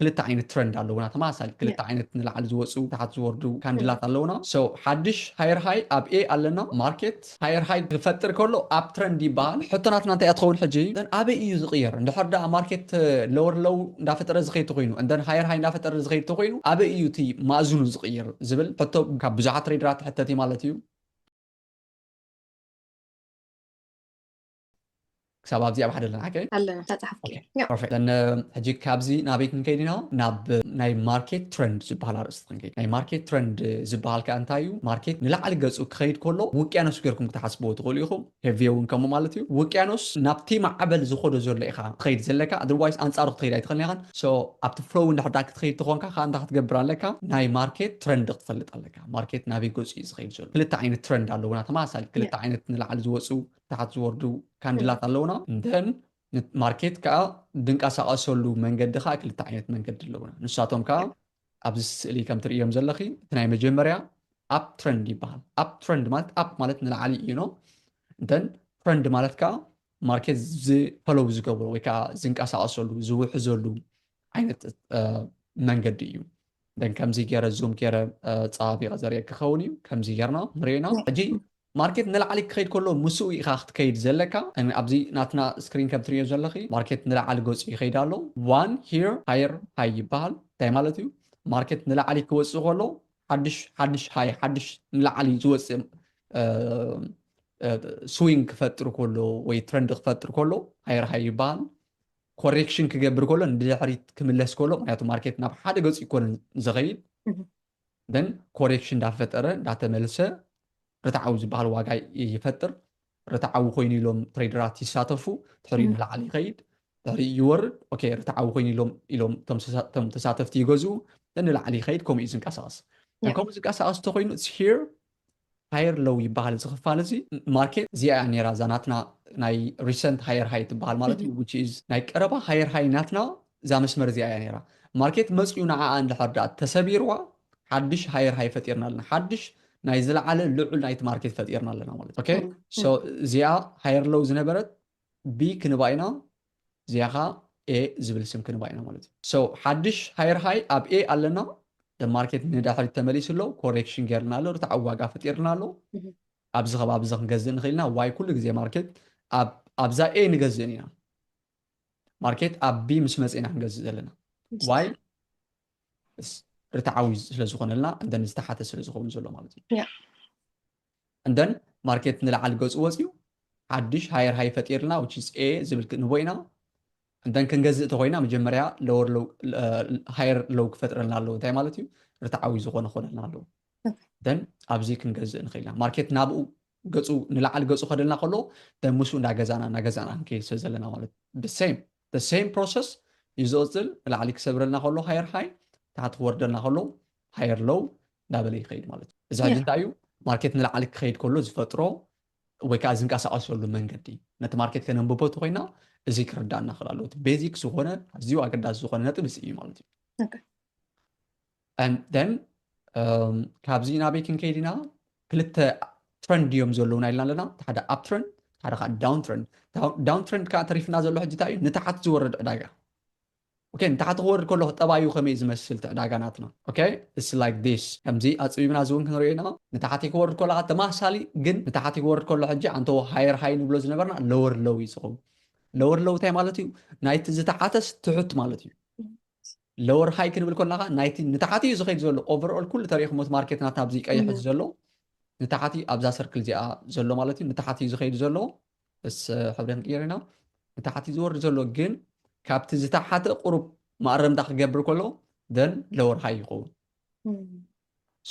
ክልተ ዓይነት ትረንድ ኣለውና ተመሳሳሊ ክልተ ዓይነት ንላዕሊ ዝወፁ ታሕቲ ዝወርዱ ካንድላት ኣለውና ሶ ሓድሽ ሃየር ሃይ ኣብ ኤ ኣለና ማርኬት ሃየር ሃይ ክፈጥር ከሎ ኣብ ትረንድ ይበሃል ሕቶናትና እንታይ እትኸውን ሕጂ ኣበይ እዩ ዝቕየር እንድሕር ዳ ማርኬት ለወር ለው እንዳፈጠረ ዝኸይድ ኮይኑ እንደን ሃየር ሃይ እንዳፈጠረ ዝኸይድ ኮይኑ ኣበይ እዩ እቲ ማእዝኑ ዝቕየር ዝብል ሕቶ ካብ ብዙሓት ትሬደራት ሕተት ማለት እዩ كسب أبزي أبحد لنا حكي هلا تتحكي perfect لأن هجيك كابزي نابيك نكيدنا ناب ناي ماركت ترند زبال أرست نكيد ناي ماركت ترند زبال كأنتايو ماركت نلا على جزء خير كله وكيانوس كيركم تحسبوا تقوليهم هفيون كم مالتيو وكيانوس نابتي مع قبل زخود زور لإخا خير زلكا otherwise أنت أروح خير أيتخلني خان so up to flow نحط داك خير تخونك خان داك تجبر لك ناي ماركت ترند تفلت لك ماركت نابي جزء خير زور كل تعين ترند على لونا تماثل كل تعين نلا على زوسو تحت زوردو ካንድላት ኣለውና እንደን ማርኬት ከዓ ድንቀሳቀሰሉ መንገዲ ከዓ ክልተ ዓይነት መንገዲ ኣለውና ንሳቶም ከዓ ኣብዚ ስእሊ ከም ትርእዮም ዘለኺ እቲ ናይ መጀመርያ ኣፕ ትረንድ ይበሃል ኣፕ ትረንድ ማለት ኣፕ ማለት ንላዕሊ እዩ ኖ እንደን ትረንድ ማለት ከዓ ማርኬት ዝፈሎው ዝገብሮ ወይ ከዓ ዝንቀሳቀሰሉ ዝውሕዘሉ ዓይነት መንገዲ እዩ እንደን ከምዚ ገይረ ዙም ገይረ ፀባቢቐ ዘርእየካ ክኸውን እዩ ከምዚ ጌርና ንሪእና ሕጂ ማርኬት ንላዕሊ ክኸይድ ከሎ ምስኡ ኢኻ ክትከይድ ዘለካ ኣብዚ ናትና ስክሪን ከም ትሪኦ ዘለኺ ማርኬት ንላዕሊ ገፁ ይኸይድ ኣሎ ዋን ሂር ሃየር ሃይ ይበሃል እንታይ ማለት እዩ ማርኬት ንላዕሊ ክወፅእ ከሎ ሓድሽ ሃይ ሓድሽ ንላዕሊ ዝወፅእ ስዊንግ ክፈጥር ከሎ ወይ ትረንድ ክፈጥር ከሎ ሃየር ሃይ ይበሃል ኮሬክሽን ክገብር ከሎ ንድሕሪት ክምለስ ከሎ ምክንያቱ ማርኬት ናብ ሓደ ገፁ ይኮነን ዝኸይድ ደን ኮሬክሽን እንዳፈጠረ እንዳተመልሰ رتعو زبال واقع يفتر رتعو خويني لهم تريدرات يساتفوا تحري نلعب يخيد تحري يورد اوكي رتعو خويني لهم تم تساتف تيجوزو لان نلعب يخيد كوم يزن كاساس كوم يزن كاساس تخوينو it's here هاير لو يبال زخفالزي ماركت زي يعني رازاناتنا ناي recent higher high تبال مالتي which is ناي قربا higher high ناتنا زي مسمر زي يعني را ماركت مسيونا عند حردات تسبيروا حدش higher high فتيرنا لنا حدش ناي زلعله لعل نايت ماركت فديرنا لنا مالت اوكي سو زيا هاير لو زنبرت بي كنباينا زياها اي زبل سم كنباينا مالت سو حدش هاير هاي اب اي علنا الماركت نداخل التمليس له كوريكشن غيرنا له تعواقا فديرنا له ابزغ نغزن خيلنا واي كل زي ماركت ابزا اي نغزنينا ماركت اب بي مش مزينا نغزن لنا واي رتعوز ስለዝኾነ لنا እንደን ዝተሓተ ስለዝኸውን ዘሎ ማለት እዩ እንደን ማርኬት ንላዕሊ ገፁ ወፅዩ ሓድሽ ሃየር ሃይ ፈጢርና which is a ዝብል ንቦይና እንደን ክንገዝእ ተኮይና መጀመርያ lower low ሃየር low ክፈጥረልና ኣለዎ እንታይ ማለት እዩ رتعوي ዝኾነ ኾነልና ኣለዎ እንደን ኣብዚ ክንገዝእ ንኽእልና ማርኬት ናብኡ ገፁ ንላዕሊ ገፁ ከደልና ከሎ ደን ምስኡ እንዳገዛና ክንከይድ ስለ ዘለና ማለት the same process እዩ ዝቕፅል ንላዕሊ ክሰብረልና ከሎ ሃየር ሃይ تحت وردنا خلو هاير لو دابل يخيد مالت إذا هجنتايو ماركت نلعب خيد كله زفترة ويكازن كاس أصل من قدي نت ماركت كنا نبوت خوينا ذكر دانا خلالو بيزك سخونة زيو أقدر سخونة نتبس إيه مالتي and then كابزينا بيكن كيدنا كلت ترند يوم زلونا إلنا لنا هذا up trend هذا down trend كاتريفنا زلو هجتايو نتحت زورد دايا اوكي انت حتغور كله طبايو خميز مسل تعداغاناتنا اوكي it's like this كمزي اصيبنا زون كنرينا انت حتغور كله تماثالي جن انت حتغور كله حجي انتو هاير هاي نبلو زنبرنا لور لو يسقو لور لو تاي مالتي نايت زتعاتس تحت مالتي لور هاي كنبل كلها نايت نتحاتي زخيد زلو اوفرول كل تاريخ موت ماركت ناتا بزيك اي حد زلو نتحاتي ابزا سيركل زي زلو مالتي نتحاتي زخيد زلو بس حبرين قيرنا نتحاتي زور زلو جن كابت زتحت قرب ما أرم داخل جبر كله then lower high يقول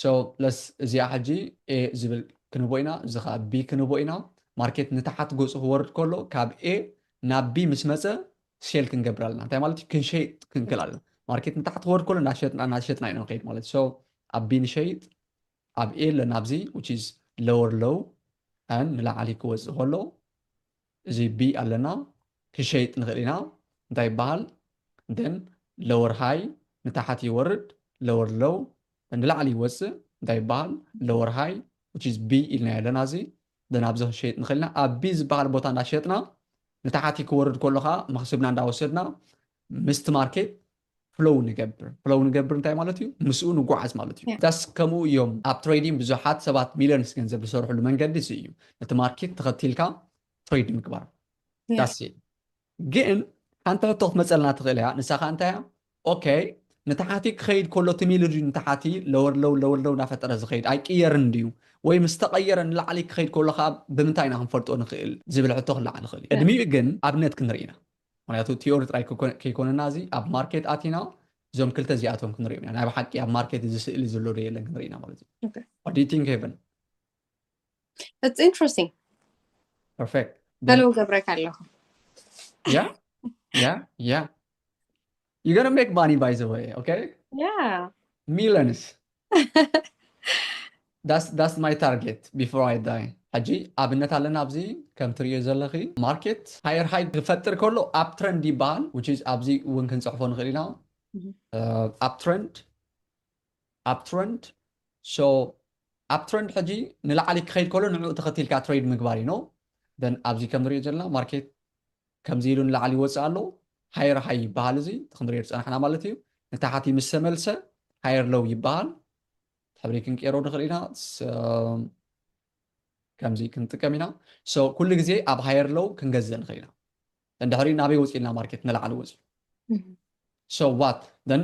so let's زي حاجي A زبل كنبوينا زخا B كنبوينا ماركت نتحت جزء ورد كله كاب A ناب B مش مثلا شيل كنجبر لنا تاي مالتي كن شيء كنكلالنا ماركت نتحت ورد كله ناشيتنا إنه قيد مالت so أب B نشيت أب A لناب Z which is lower low and نلا عليك وز هلو زي B علنا كشيء نغيرنا داي بال then lower high نتاحت يورد lower low نلعلي وسع داي بال lower high which is B إلنا لنا زي then أبزه شيء نخلنا أبيز بال بوتان داشيتنا نتاحت يورد كلها مخسبنا داوسدنا missed market ፍሎው ንገብር እንታይ ማለት እዩ ምስኡ ንጓዓዝ ማለት እዩ ዳስ ከምኡ እዮም ኣብ ትሬዲንግ ብዙሓት ሰባት ሚሊዮንስ ገንዘብ ዝሰርሕሉ መንገዲ እዚ እዩ ነቲ ማርኬት ተኸቲልካ ትሬድ ምግባር ዳስ ግን ሓንቲ ሕቶ ክትመፀልና ትኽእል እያ ንሳኻ እንታይ እያ ኦኬ ንታሕቲ ክኸይድ ከሎ እቲ ሚልድ ንታሕቲ ለወርለው እናፈጠረ ዝኸይድ ኣይቅየርን ድዩ ወይ ምስ ተቐየረ ንላዕሊ ክኸይድ ከሎ ከዓ ብምንታይ ኢና ክንፈልጦ ንኽእል ዝብል ሕቶ ክለዓል ንኽእል እዩ ቅድሚኡ ግን ኣብነት ክንርኢ ኢና ምክንያቱ ቲዮሪ ጥራይ ከይኮነና እዚ ኣብ ማርኬት ኣቲና እዞም ክልተ እዚኣቶም ክንሪኦም ኢና ናይ ብሓቂ ኣብ ማርኬት እዚ ስእሊ ዘሎ ዶ የለን ክንርኢ ኢና ማለት እዩ what do you think Heaven? That's interesting. Perfect. Hello ገብረካ ኣለኹ yeah you're gonna make money by the way okay yeah millions that's my target before I die حجي ኣብነት ኣለና ኣብዚ ከም ትሪኦ ዘለኺ ማርኬት ሃየር ሃይ ክፈጥር ከሎ ኣብ ትረንድ ይበሃል which is ኣብዚ እውን ክንፅሕፎ ንኽእል ኢና uptrend so uptrend ሕጂ ንላዕሊ ክኸይድ ከሎ ንዕኡ ተኸቲልካ ትሬድ ምግባር እዩ ኖ then ኣብዚ ከም ንሪኦ ዘለና ማርኬት ከምዚ ኢሉ ንላዕሊ ይወፅእ ኣሎ ሃየር ሃይ ይበሃል እዚ ክንሪኦ ዝፀናሕና ማለት እዩ ንታሕቲ ምስ ተመልሰ ሃየር ሎው ይበሃል ሕብሪ ክንቀይሮ ንኽእል ኢና ከምዚ ክንጥቀም ኢና ሶ ኩሉ ግዜ ኣብ ሃየር ሎው ክንገዝእ ንኽእል ኢና እንድሕሪ ናበይ ወፂልና ማርኬት ንላዕሊ ወፂኡ ሶ ዋት then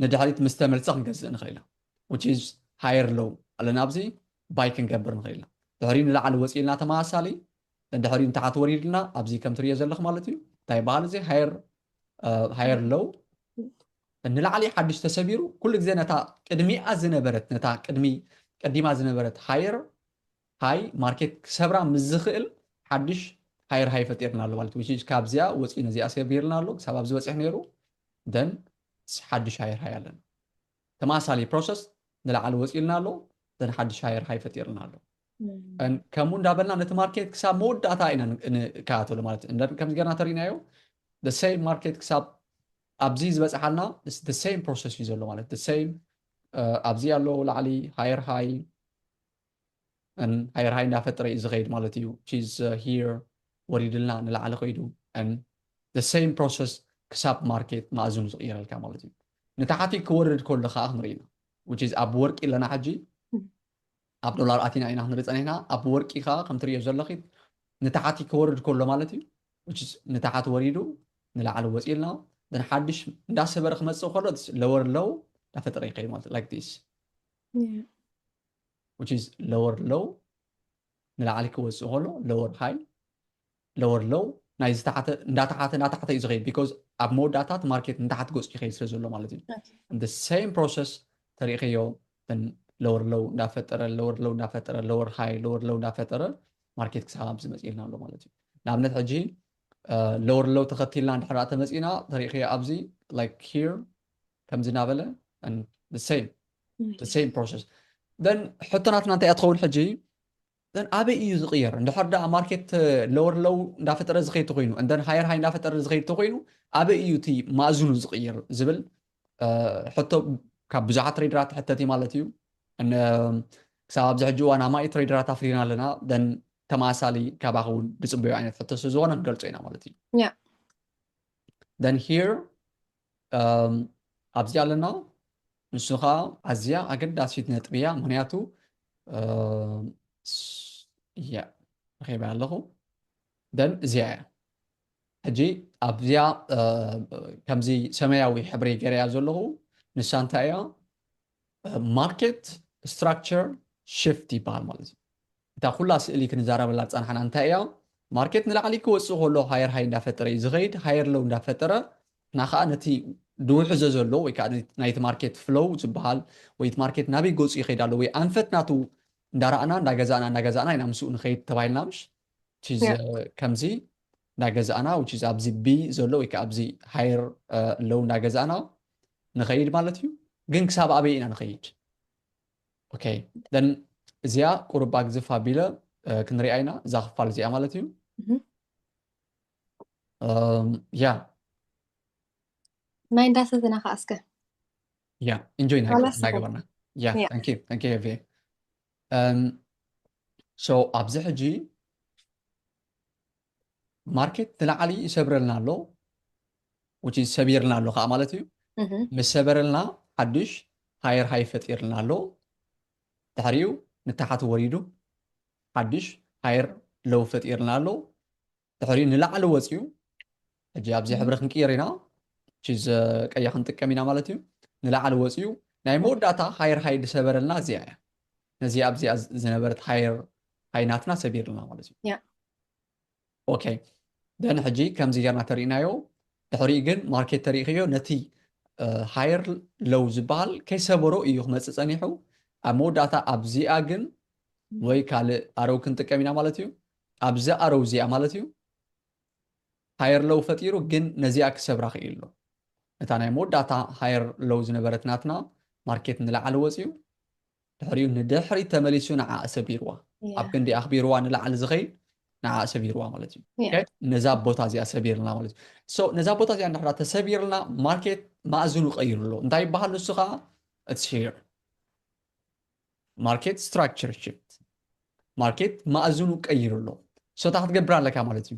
ንድሕሪት ምስ ተመልሰ ክንገዝእ ንኽእል ኢና which is ሃየር ሎው ኣለና ኣብዚ ባይ ክንገብር ንኽእል ኢና ድሕሪ ንላዕሊ ወፂልና ተመሳሳሊ እንድሕሪ ንታሕቲ ወሪድና ኣብዚ ከም ትሪኦ ዘለኹ ማለት እዩ እንታይ በሃል እዚ ሃየር ሎው ንላዕሊ ሓድሽ ተሰቢሩ ኩሉ ግዜ ነታ ቅድሚኣ ዝነበረት ነታ ቀዲማ ዝነበረት ሃይ ማርኬት ክሰብራ ምስ ዝኽእል ሓድሽ ሃየር ሃይ ፈጢርና ኣሎ ማለት እዩ ካብዚኣ ወፂኡ ነዚኣ ሰቢርና ኣሎ ክሳብ ኣብዚ በፂሕ ነይሩ ደን ሓድሽ ሃየር ሃይ ኣለና ተመሳሳሊ ፕሮሰስ ንላዕሊ ወፂልና ኣሎ ደን ሓድሽ ሃየር ሃይ ፈጢርና ኣሎ ከምኡ እንዳበልና ነቲ ማርኬት ክሳብ መወዳእታ ኢና ንከኣተሉ ማለት እዩ ከምዚ ገርና ተሪእናዮ the same ማርኬት ክሳብ ኣብዚ ዝበፅሓልና the same process እዩ ዘሎ ማለት the same ኣብዚ ኣሎ ላዕሊ ሃየር ሃይ እንዳፈጠረ እዩ ዝኸይድ ማለት እዩ which here ወሪድልና ንላዕሊ ኸይዱ the same process ክሳብ ማርኬት ማእዝኑ ዝቕየረልካ ማለት እዩ ንታሕቲ ክወርድ ከሎ ከዓ ክንርኢ ኢና which is ኣብ ወርቂ ኣለና ሕጂ ኣብ ዶላር ኣቲና ኢና ክንርኢ ፀኒሕና ኣብ ወርቂ ከዓ ከም ትሪኦ ዘለኺ ንታሕቲ ክወርድ ከሎ ማለት እዩ which is ንታሕቲ ወሪዱ ንላዕሊ ወፂልና then ሓድሽ እንዳሰበረ ክመፅእ ከሎ lower low እንዳፈጠረ ይኸይድ ማለት like this which is lower low ንላዕሊ ክወፅእ ከሎ lower high lower low ናይ እንዳታሕተ እዩ ዝኸይድ because ኣብ መወዳእታት ማርኬት ንታሕቲ ገፁ ይኸይድ ስለ ዘሎ ማለት እዩ the same process ተሪእኸዮ then lower low እንዳፈጠረ lower high እንዳፈጠረ ማርኬት ክሳብ ኣብዚ መፂልና ኣሎ ማለት እዩ ንኣብነት ሕጂ lower low ተኸቲልና እንድሕር ተመፂና ተሪእኸዮ ኣብዚ like here ከምዚ እናበለ and the same process then ሕቶናትና እንታይ እያ ትኸውን ሕጂ then ኣበይ እዩ ዝቕየር እንድሕር ዳ ማርኬት lower low እንዳፈጠረ ዝኸይድ ተኮይኑ and then higher high እንዳፈጠረ ዝኸይድ ተኮይኑ ኣበይ እዩ እቲ ማእዝኑ ዝቕየር ዝብል ሕቶ ካብ ብዙሓት ትሬደራት ሕተት ማለት እዩ ክሳብ ኣብዚ ሕጂ እዋን ኣማይ ትሬደራት ኣፍሪና ኣለና then ተመሳሳሊ ካባኸ እውን ዝፅበዩ ዓይነት ሕቶ ስለዝኾነ ንገልፆ ኢና ማለት እዩ then here ኣብዚ ኣለና ንሱ ከዓ ኣዝያ ኣገዳሲት ነጥቢ እያ ምክንያቱ ረኺበ ኣለኹ then እዚኣ እያ ሕጂ ኣብዚኣ ከምዚ ሰማያዊ ሕብሪ ገይረያ ዘለኹ ንሳ እንታይ እያ ማርኬት ስትራክቸር ሽፍት ይበሃል ማለት እዩ እታ ኩላ ስእሊ ክንዛረበላ ፀናሕና እንታይ እያ ማርኬት ንላዕሊ ክወፅእ ከሎ ሃየር ሃይ እንዳፈጠረ እዩ ዝኸይድ ሃየር ሎው እንዳፈጠረ እና ከዓ ነቲ ድውሕዞ ዘሎ ወይ ከዓ ናይቲ ማርኬት ፍሎው ዝበሃል ወይ እቲ ማርኬት ናበይ ገፁ ይኸይድ ኣሎ ወይ ኣንፈት ናቱ እንዳረኣና እንዳገዛእና ኢና ምስኡ ንኸይድ ተባሂልና ምሽ ከምዚ እንዳገዛእና which is ኣብዚ ቢ ዘሎ ወይ ከዓ ኣብዚ ሃየር ሎው እንዳገዛእና ንኸይድ ማለት እዩ ግን ክሳብ ኣበይ ኢና ንኸይድ ኦኬ then እዚኣ ቁርባ ግዝፍ ኣቢለ ክንሪኣ ኢና እዛ ክፋል እዚኣ ማለት እዩ ናይ እንዳሰተና ከኣስከ enjoy ናገበርና thank you ኤቭ so ኣብዚ ሕጂ ማርኬት ንላዕሊ ይሰብረልና ኣሎ which is ሰቢርና ኣሎ ከዓ ማለት እዩ ምስ ሰበረልና ሓድሽ ሃየር ሃይ ፈጢርልና ኣሎ ድሕሪኡ ንታሕቲ ወሪዱ ሓድሽ ሃየር ሎው ፈጢርልና ኣሎ ድሕሪኡ ንላዕሊ ወፂኡ ሕጂ ኣብዚ ሕብሪ ክንቅይር ኢና ቺዝ ቀይሕ ክንጥቀም ኢና ማለት እዩ ንላዕሊ ወፂኡ ናይ መወዳእታ ሃየር ሃይ ዝሰበረልና እዚኣ እያ ነዚ ኣብዚኣ ዝነበረት ሃየር ሃይናትና ሰቢርልና ማለት እዩ ኦኬ ደን ሕጂ ከምዚ ጌርና ተሪእናዮ ድሕሪኡ ግን ማርኬት ተሪእኽዮ ነቲ ሃየር ሎው ዝበሃል ከይሰበሮ እዩ ክመፅእ ፀኒሑ ኣብ መወዳእታ ኣብዚኣ ግን ወይ ካልእ ኣረው ክንጥቀም ኢና ማለት እዩ ኣብዛ ኣረው እዚኣ ማለት እዩ ሃየር ሎው ፈጢሩ ግን ነዚኣ ክሰብራ ክኢሉ ኣሎ እታ ናይ መወዳእታ ሃየር ሎው ዝነበረት ናትና ማርኬት ንላዕሊ ወፂኡ ድሕሪኡ ንድሕሪ ተመሊሱ ንዓኣ ሰቢርዋ ኣብ ክንዲ ኣኽቢርዋ ንላዕሊ ዝኸይድ ንዓኣ ሰቢርዋ ማለት እዩ ነዛ ቦታ እዚኣ ሰቢርልና ማለት እዩ ሶ ነዛ ቦታ እዚኣ እንድሕር ተሰቢርልና ማርኬት ማእዝኑ ቀይሩ ኣሎ እንታይ ይበሃል ንሱ ከዓ it's here ማርኬት ስትራክቸር ሽፍት ማርኬት ማእዝኑ ቀይሩ ኣሎ ሶ እታ ክትገብር ኣለካ ማለት እዩ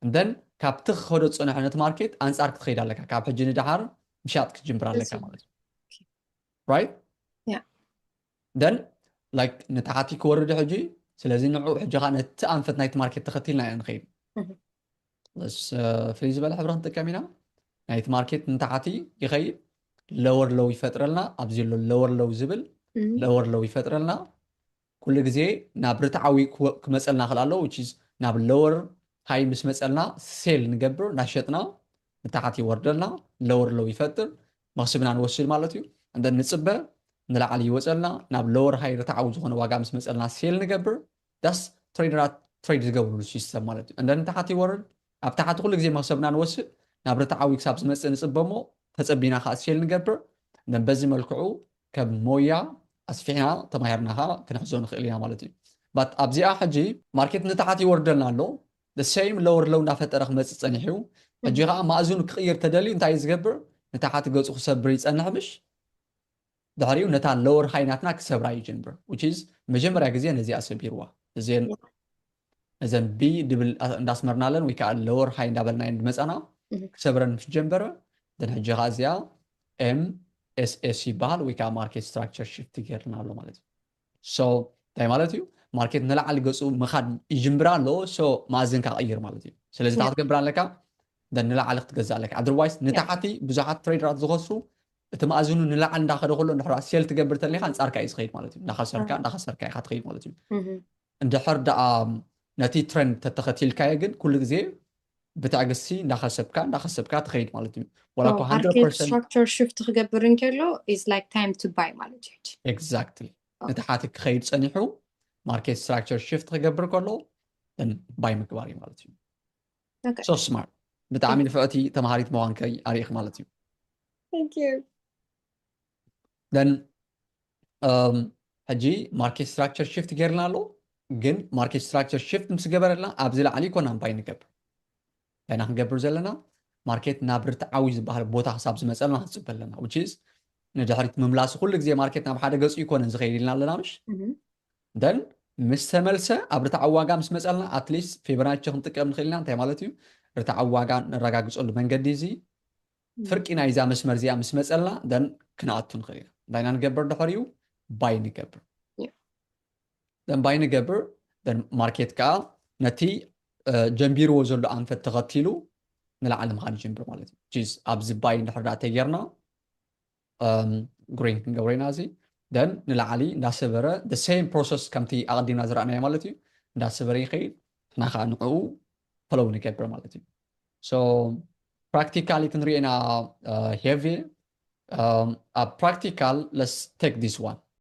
እንደን ካብቲ ክኸዶ ዝፀንሐ ነቲ ማርኬት ኣንፃር ክትኸይድ ኣለካ ካብ ሕጂ ንድሓር ምሻጥ ክትጅምር ኣለካ ማለት እዩ ራይት ደን ላይክ ንታሕቲ ክወርድ ሕጂ ስለዚ ንዑ ሕጂ ከዓ ነቲ ኣንፈት ናይቲ ማርኬት ተኸቲልና ኢና ንኸይድ ፍልይ ዝበለ ሕብሪ ክንጥቀም ኢና ናይቲ ማርኬት ንታሕቲ ይኸይድ ለወር ሎው ይፈጥረልና ኣብዚ ዘሎ ለወር ሎው ዝብል ለወር ሎው ይፈጥረልና ኩሉ ግዜ ናብ ርትዓዊ ክመፀልና ክእል ኣሎ ናብ ለወር ሃይ ምስ መፀልና ሴል ንገብር እናሸጥና ንታሕቲ ይወርደልና ለወር ሎው ይፈጥር መክስብና ንወስድ ማለት እዩ እንደ ንፅበ ንላዕሊ ይወፀልና ናብ ለወር ሃይ ርትዓዊ ዝኾነ ዋጋ ምስ መፀልና ሴል ንገብር ዳስ ትሬደራት ትሬድ ዝገብርሉ ሲስተም ማለት እዩ እንደ ንታሕቲ ይወርድ ኣብ ታሕቲ ኩሉ ግዜ መክሰብና ንወስድ ናብ ርትዓዊ ክሳብ ዝመፅእ ንፅበ እሞ ተፀቢና ከዓ ሴል ንገብር በዚ መልክዑ ከም ሞያ ኣስፊሕና ተማሂርና ከዓ ክንሕዞ ንኽእል ኢና ማለት እዩ ባት ኣብዚኣ ሕጂ ማርኬት ንታሕቲ ይወርደልና ኣሎ ሴም ለወር ሎው እንዳፈጠረ ክመፅእ ፀኒሑ ሕጂ ከዓ ማእዝኑ ክቅይር ተደልዩ እንታይ ዝገብር ንታሕቲ ገፁ ክሰብር ይፀንሕ ምሽ ድሕሪኡ ነታ ለወር ሃይናትና ክሰብራ ይጅንብር መጀመርያ ግዜ ነዚኣ ሰቢርዋ እዘን ቢ ድብል እንዳስመርናለን ወይ ከዓ ለወር ሃይ እንዳበልና መፃና ክሰብረን ምስ ጀንበረ ደን ሕጂ ከዓ እዚኣ MSS ይበሃል ወይ ከዓ ማርኬት ስትራክቸር ሽፍት ገይርና ኣሎ ማለት እዩ ሶ እንታይ ማለት እዩ ማርኬት ንላዕሊ ገፁ ምኻድ ይጅምብራ ኣሎ ሶ ማእዝንካ ቀይር ማለት እዩ ስለዚ እታ ክትገብር ኣለካ ንላዕሊ ክትገዛእ ኣለካ ኣድርዋይስ ንታሕቲ ብዙሓት ትሬደራት ዝኸስሩ እቲ ማእዝኑ ንላዕሊ እንዳኸደ ከሎ እንድሕር ሴል ትገብር ተለካ ኣንፃርካ እዩ ዝኸይድ ማለት እዩ እንዳኸሰርካ ኢኻ ትኸይድ ማለት እዩ እንድሕር ደኣ ነቲ ትሬንድ ተተኸቲልካዮ ግን ኩሉ ግዜ ብትዕግስቲ እንዳኸሰብካ ትኸይድ ማለት እዩ ወላኮ 100% ስትራክቸር ሽፍት ክገብር እንከሎ is like time to buy ማለት እዩ ኤግዛክትሊ ንታሕቲ ክኸይድ ፀኒሑ ማርኬት ስትራክቸር ሽፍት ክገብር ከሎ ባይ ምግባር እዩ ማለት እዩ ሶ ስማርት ብጣዕሚ ንፍዕቲ ተምሃሪት መዋንከይ ኣሪእኽ ማለት እዩ thank you ደን ሕጂ ማርኬት ስትራክቸር ሽፍት ገይርና ኣሎ ግን ማርኬት ስትራክቸር ሽፍት ምስ ገበረልና ኣብዚ ላዕሊ ይኮናን ባይ ንገብር ታይና ክንገብር ዘለና ማርኬት ናብ ርትዓዊ ዝበሃል ቦታ ክሳብ ዝመፀልና ክንፅበ ኣለና ንድሕሪት ምምላስ ኩሉ ግዜ ማርኬት ናብ ሓደ ገፁ ይኮነን ዝኸይድ ኢልና ኣለና ምሽ ደን ምስ ተመልሰ ኣብ ርትዓዊ ዋጋ ምስ መፀልና ኣትሊስት ፌብራሪ ክንጥቀም ንኽእል ኢና እንታይ ማለት እዩ ርትዓዊ ዋጋ ንረጋግፀሉ መንገዲ እዚ ፍርቂ ናይዛ መስመር እዚኣ ምስ መፀልና ደን ክንኣቱ ንኽእል ኢና እንዳይና ንገብር ድሕሪኡ ባይ ንገብር ደን ባይ ንገብር ደን ማርኬት ከዓ ነቲ ጀንቢርዎ ዘሎ ኣንፈት ተኸቲሉ ንላዕሊ ምኻድ ይጅምር ማለት እዩ ኣብዚ ባይ እንድሕር ዳኣ ተጌርና ግሪን ክንገብሮ ኢና እዚ ደን ንላዕሊ እንዳሰበረ the same process ከምቲ ኣቐዲምና ዝረኣናዮ ማለት እዩ እንዳሰበረ ይኸይድ ንሕና ከዓ ንዕኡ ፈሎው ንገብር ማለት እዩ ሶ ፕራክቲካሊ ክንሪኦ ኢና ሄቪ ኣብ ፕራክቲካል let's take this one